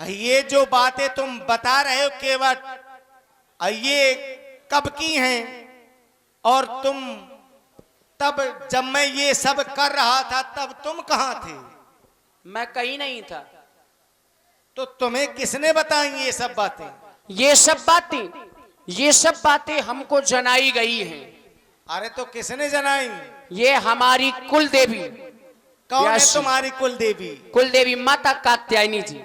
ये जो बातें तुम बता रहे हो केवट, ये कब की हैं? और तुम तब जब मैं ये सब कर रहा था तब तुम कहां थे? मैं कहीं नहीं था। तो तुम्हें किसने बताई ये सब बातें? ये सब बातें हमको जनाई गई हैं। अरे तो किसने जनाई? ये हमारी कुल देवी। कौन है तुम्हारी कुल देवी? कुल देवी माता कात्यायनी जी।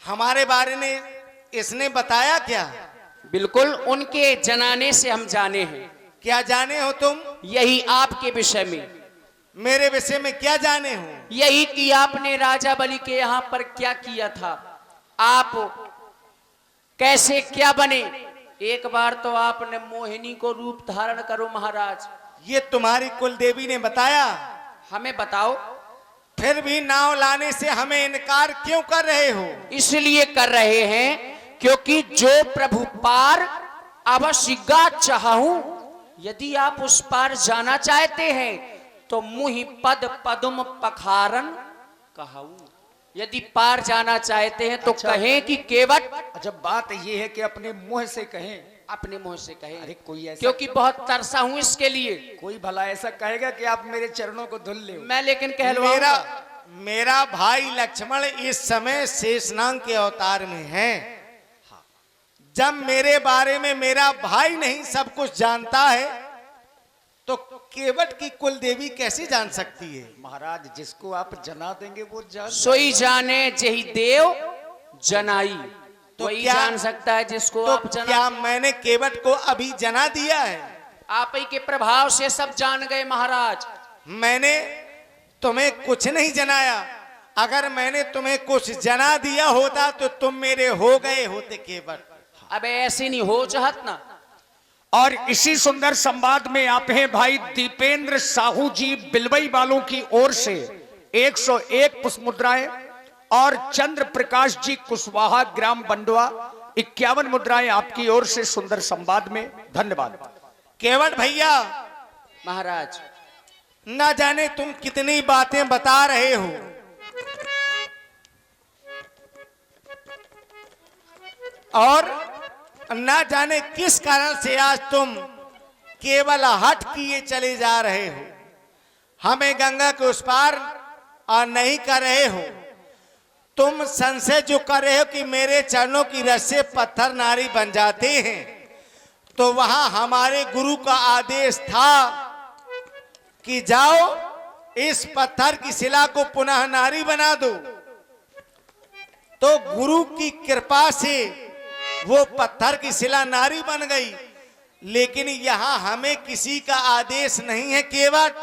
हमारे बारे में इसने बताया क्या? बिल्कुल, उनके जनाने से हम जाने हैं। क्या जाने हो तुम? यही आपके विषय में। मेरे विषय में क्या जाने हो? यही कि आपने राजा बलि के यहाँ पर क्या किया था, आप कैसे क्या बने। एक बार तो आपने मोहिनी को रूप धारण करो महाराज। ये तुम्हारी कुल देवी ने बताया? हमें बताओ। फिर भी नाव लाने से हमें इनकार क्यों कर रहे हो? इसलिए कर रहे हैं क्योंकि जो प्रभु पार अवश्य गा चाहूं, यदि आप उस पार जाना चाहते हैं तो मुहि पद पदुम पखारन कहूं। यदि पार जाना चाहते हैं तो कहें कि केवट। अच्छा, बात ये है कि अपने मुंह से कहें। अपने मुंह से कहें। अरे कोई ऐसा, क्योंकि बहुत तरसा हूं इसके लिए। कोई भला ऐसा कहेगा कि आप मेरे चरणों को धुल ले। मैं लेकिन कहलवाऊंगा। मेरा भाई लक्ष्मण इस समय शेषनाग के अवतार में है। जब मेरे बारे में मेरा भाई नहीं सब कुछ जानता है तो केवट की कुल देवी कैसे जान सकती है? महाराज, जिसको आप जना देंगे वो जान। सोई जाने जही देव जनाई। तो वही क्या जान सकता है जिसको तो आप जना। क्या मैंने केवट को अभी जना दिया है? आप ही के प्रभाव से सब जान गए महाराज। मैंने तुम्हें कुछ नहीं जनाया। अगर मैंने तुम्हें कुछ जना दिया होता तो तुम मेरे हो गए होते केवट। अब ऐसे नहीं हो चाहत ना। और इसी सुंदर संवाद में आप हैं भाई दीपेंद्र साहू जी बिलवई वालों की ओर से 101 पुष्प मुद्राएं और चंद्र प्रकाश जी कुशवाहा ग्राम बंडवा 51 मुद्राएं आपकी ओर से सुंदर संवाद में। धन्यवाद। केवट भैया, महाराज ना जाने तुम कितनी बातें बता रहे हो। और ना जाने किस कारण से आज तुम केवल हट किए चले जा रहे हो। हमें गंगा के उस पार और नहीं कर रहे हो। तुम संशय जो कर रहे हो कि मेरे चरणों की रस से पत्थर नारी बन जाते हैं, तो वहां हमारे गुरु का आदेश था कि जाओ इस पत्थर की शिला को पुनः नारी बना दो। तो गुरु की कृपा से वो पत्थर की शिला नारी बन गई। लेकिन यहां हमें किसी का आदेश नहीं है केवट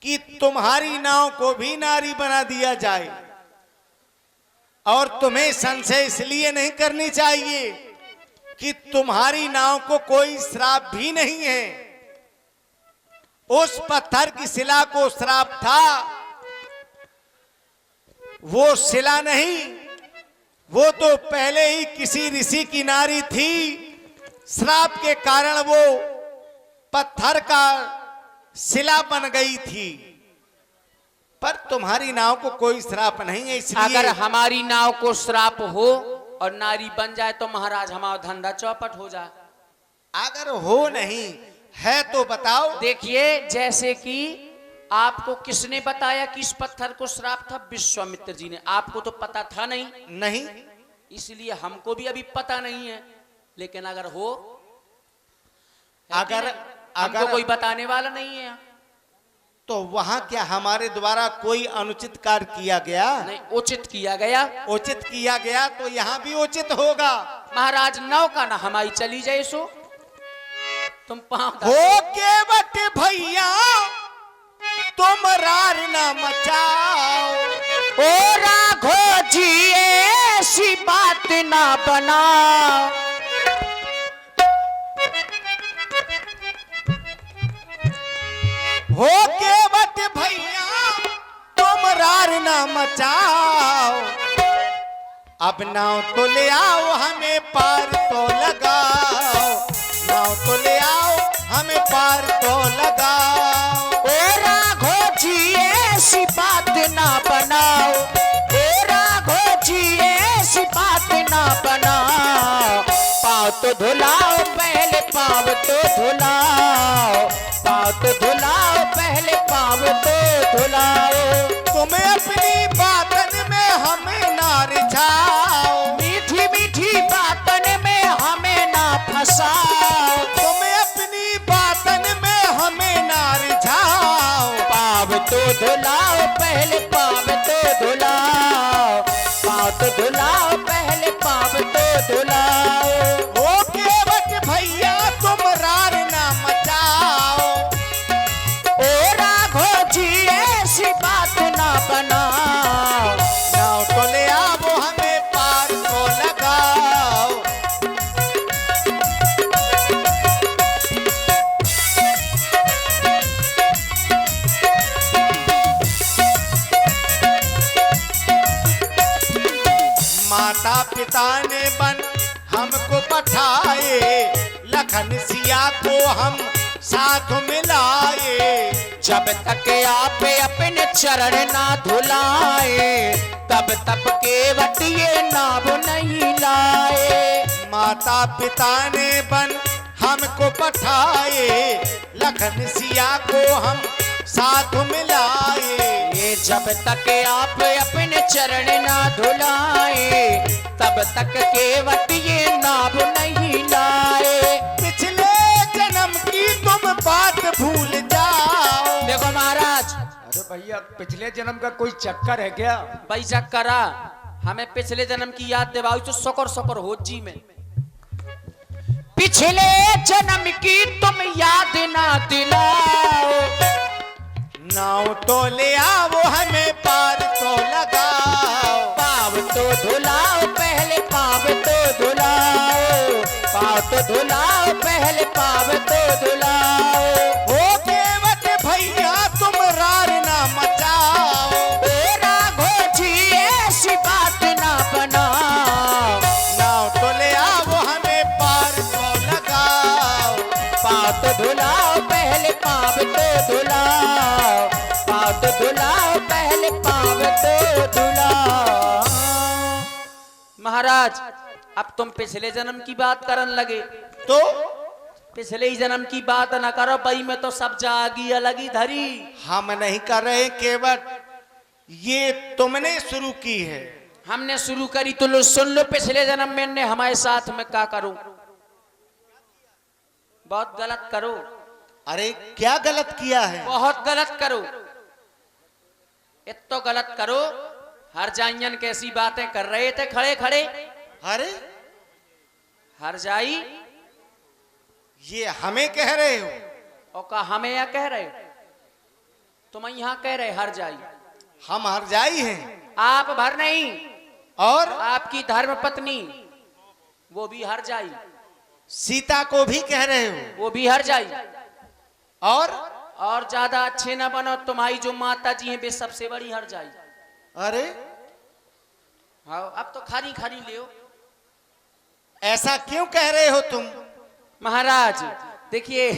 कि तुम्हारी नाव को भी नारी बना दिया जाए। और तुम्हें संशय इसलिए नहीं करनी चाहिए कि तुम्हारी नाव को कोई श्राप भी नहीं है। उस पत्थर की शिला को श्राप था, वो शिला नहीं, वो तो पहले ही किसी ऋषि की नारी थी। श्राप के कारण वो पत्थर का शिला बन गई थी। पर तुम्हारी नाव को कोई श्राप नहीं है। इसलिए अगर हमारी नाव को श्राप हो और नारी बन जाए तो महाराज हमारा धंधा चौपट हो जाए। अगर हो नहीं है तो बताओ। देखिए, जैसे कि आपको किसने बताया कि इस पत्थर को श्राप था? विश्वामित्र जी ने। आपको तो पता था नहीं। नहीं, इसलिए हमको भी अभी पता नहीं है। लेकिन अगर हो, हमको कोई बताने वाला नहीं है। तो वहां क्या हमारे द्वारा कोई अनुचित कार्य किया गया? नहीं, उचित किया गया। उचित किया गया तो यहाँ भी उचित होगा। महाराज नौका ना हमारी चली जाए सो तुम पाँव हो केवट भैया तुम रार न मचाओ। ओ राघो जी ऐसी बात ना बनाओ। हो केवट भैया तुम रार न मचाओ। अब नाव तो ले आओ हमें पार तो लगाओ। नाव तो ले आओ हमें पार तो लगाओ। ओ राघो जी ऐसी बात ना बनाओ। ओ राघो जी ना बनाओ। पाँव तो धुलाओ पहले, पाँव तो धुलाओ, पाँव तो धुलाओ पहले, पाँव तो धुलाओ। तुम्हें अपनी बातन में हमें ना रिझाओ, मीठी मीठी बातन में हमें ना फंसाओ। तुम्हें अपनी बातन में हमें ना रिझाओ। पाँव तो धुलाओ पहले, पाँव तो धुलाओ, पाँव तो धुलाओ पहले, पाँव तो धुलाओ। ओ केवट भैया तुम रार ना मचाओ, ओ राघो जी ऐसी बात ना बनाओ। नाव तो ले आओ हमें पार को लगाओ। माता पिता ने बन हमको पठाए, लखन सिया को हम साथ मिलाए। जब तक आप अपने चरण ना धुलाए, तब तक केवट ये नाव नहीं लाए। माता पिता ने बन हमको पठाए, लखन सिया को हम साथ मिलाए। ये जब तक आप अपने चरण ना धुलाए, तब तक केवट ये नाव नहीं लाए। पिछले जन्म की तुम बात भूल जाओ। देखो महाराज, अरे भैया पिछले जन्म का कोई चक्कर है क्या? भाई करा हमें पिछले जन्म की याद दिवाओ तो सकर सकर हो जी में। पिछले जन्म की तुम याद ना दिलाओ। नाव तो ले आओ हमें पार तो लगाओ। पाँव तो धुलाओ पहले, पाँव तो धुलाओ, पाँव तो धुलाओ पहले, पाँव तो धुलाओ। ओ केवट भैया तुम रार ना मचाओ, ओ राघो जी ऐसी बात ना बनाओ। नाव तो ले आओ हमें पार तो लगाओ। पाँव तो धुलाओ पहले, पाँव तो धुलाओ, पाँव तो धुलाओ पहले, पाँव तो धुलाओ। महाराज अब तुम पिछले जन्म की बात करन लगे, तो पिछले ही जन्म की बात ना करो भाई, में तो सब जागी अलगी धरी। हम नहीं कर रहे केवट, ये तुमने शुरू की है। हमने शुरू करी तो लो सुन लो, पिछले जन्म में ने हमारे साथ में क्या करूं, बहुत गलत करो, अरे क्या गलत किया है? बहुत गलत करो, इतो गलत करो। हर जाइयन कैसी बातें कर रहे थे खड़े खड़े। अरे हर जाई ये हमें कह रहे हो? और का हमें या कह रहे, तुम यहाँ कह रहे हर जाई। हम हरजाई हैं। आप भर नहीं, और आपकी धर्म पत्नी वो भी हर जाई, सीता को भी कह रहे हो? वो भी हर जाई। और ज्यादा अच्छे ना बनो, तुम्हारी जो माता जी हैं वे सबसे बड़ी हर जाई। अरे हाँ अब तो खारी खारी ले। ऐसा क्यों कह रहे हो तुम? महाराज देखिए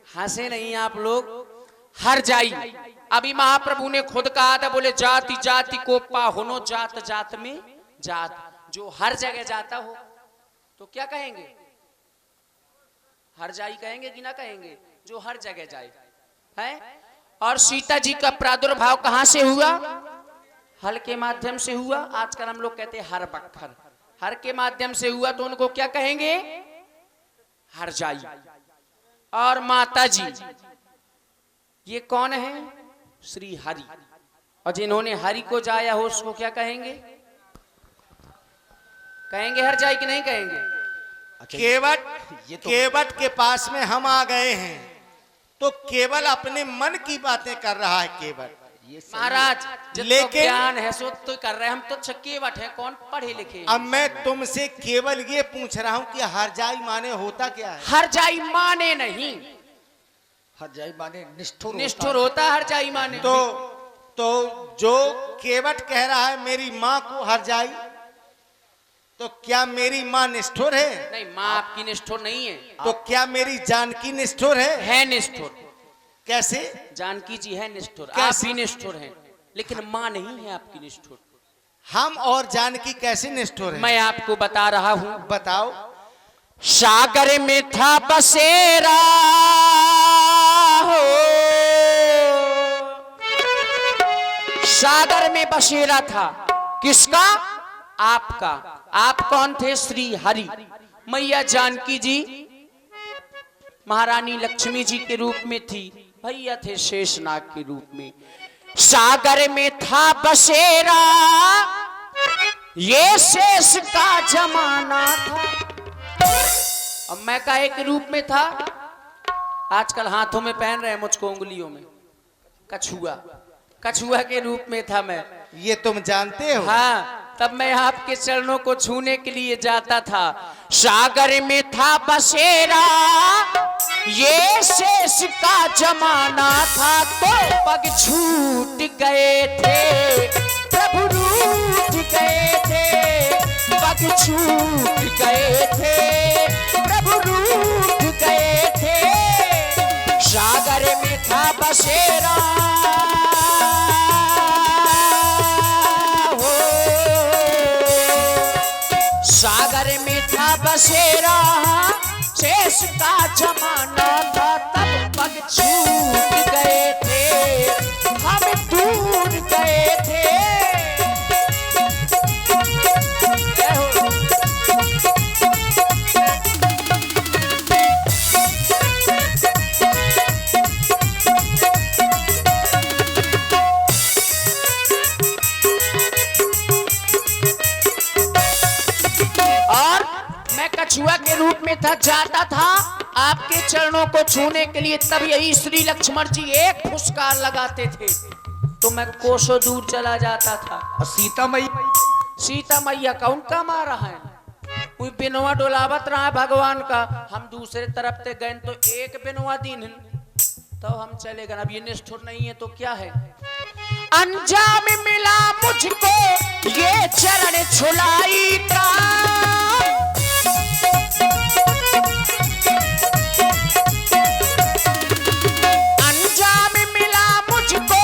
हंसे नहीं आप लोग, हर जाई अभी महाप्रभु ने खुद कहा था, बोले जाति जाति को पाहुनो, जात जात में जात। जो हर जगह जाता हो तो क्या कहेंगे, हर जाई कहेंगे कि ना कहेंगे, जो हर जगह जाए है। और सीता जी का प्रादुर्भाव कहां से हुआ, हल के माध्यम से हुआ। आजकल हम लोग कहते हैं हर बखर, हर के माध्यम से हुआ तो उनको क्या कहेंगे, हर जाई। और माता जी ये कौन है, श्री हरि। और जिन्होंने हरि को जाया हो उसको क्या कहेंगे, कहेंगे हर जाई कि नहीं कहेंगे। केवट केवट के पास में हम आ गए हैं, तो केवल अपने मन की बातें कर रहा है केवट। महाराज लेकिन ज्ञान है सो तो कर रहे, हम तो केवट है, कौन पढ़े लिखे। अब मैं तुमसे केवल ये पूछ रहा हूँ कि हरजाई माने होता क्या है? हर जाई माने नहीं, हर जाई माने निष्ठुर निष्ठुर होता है हर जाई माने। तो जो केवट कह रहा है मेरी माँ को हरजाई, तो क्या मेरी माँ निष्ठुर है? नहीं, माँ आपकी निष्ठुर नहीं है। तो क्या मेरी जानकी निष्ठुर है निष्ठुर। कैसे? जानकी जी है निष्ठुर, आप कैसे? भी निष्ठुर हैं, लेकिन माँ नहीं है आपकी निष्ठुर। हम और जानकी कैसे निष्ठुर हैं? मैं आपको बता रहा हूं। बताओ। सागर में था बसेरा हो, सागर में बसेरा था। किसका? आपका। आप कौन थे? श्री हरि। मैया जानकी जी महारानी लक्ष्मी जी के रूप में थी, भैया थे शेषनाग के रूप में। सागर में था बसेरा, ये शेष का जमाना था। अब मैं का एक रूप में था, आजकल हाथों में पहन रहे हैं मुझको उंगलियों में, कछुआ, कछुआ के रूप में था मैं। ये तुम जानते हो? हाँ, तब मैं आपके चरणों को छूने के लिए जाता था। सागर में था बसेरा, ये शेष का जमाना था, तो पग छूट गए थे, प्रभु रूठ गए थे, पग छूट गए थे, प्रभु रूठ गए थे। सागर में था बसेरा हो, सागर में था बसेरा, शेष का जमाना था, तब पग छूट गए थे, हम दूर गए थे। और मैं कछुआ के रूप में था, जाता था आपके चरणों को छूने के लिए, तब यही श्री लक्ष्मण जी एक फुसकार लगाते थे तो मैं कोसों दूर चला जाता था। और सीता मैया? सीता मैया का उनका मारा है, कोई बिनवा डोलावत रहा है भगवान का, हम दूसरे तरफ से गए तो एक बिनवा दिन तो हम चले गए। अब ये निष्ठुर नहीं है तो क्या है? अंजाम मिला मुझको ये चरण छुलाई का, अंजाम मिला मुझको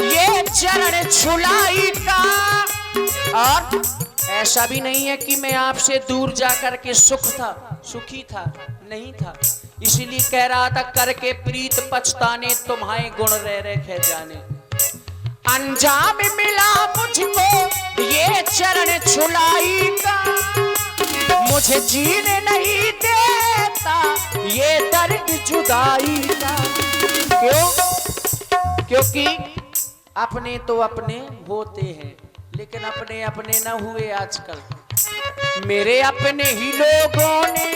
ये चरण छुलाई का। और ऐसा भी नहीं है कि मैं आपसे दूर जाकर के सुखी था, नहीं था। इसीलिए कह रहा था, करके प्रीत पछताने तुम्हारे गुण रह रखे जाने। अंजाम मिला मुझको ये चरण छुलाई का, मुझे जीने नहीं देता ये दर्द जुदाई का। क्यों? क्योंकि अपने तो अपने होते हैं, लेकिन अपने अपने न हुए आजकल। मेरे अपने ही लोगों ने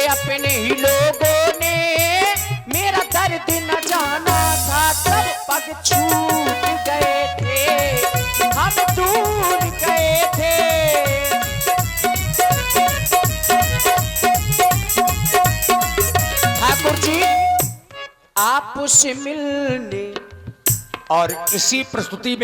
अपने ही लोगों ने मेरा दर्द न जाना था, तब पग छूट गए थे, हम दूर गए थे। ठाकुर जी आपसे मिलने और इसी प्रस्तुति में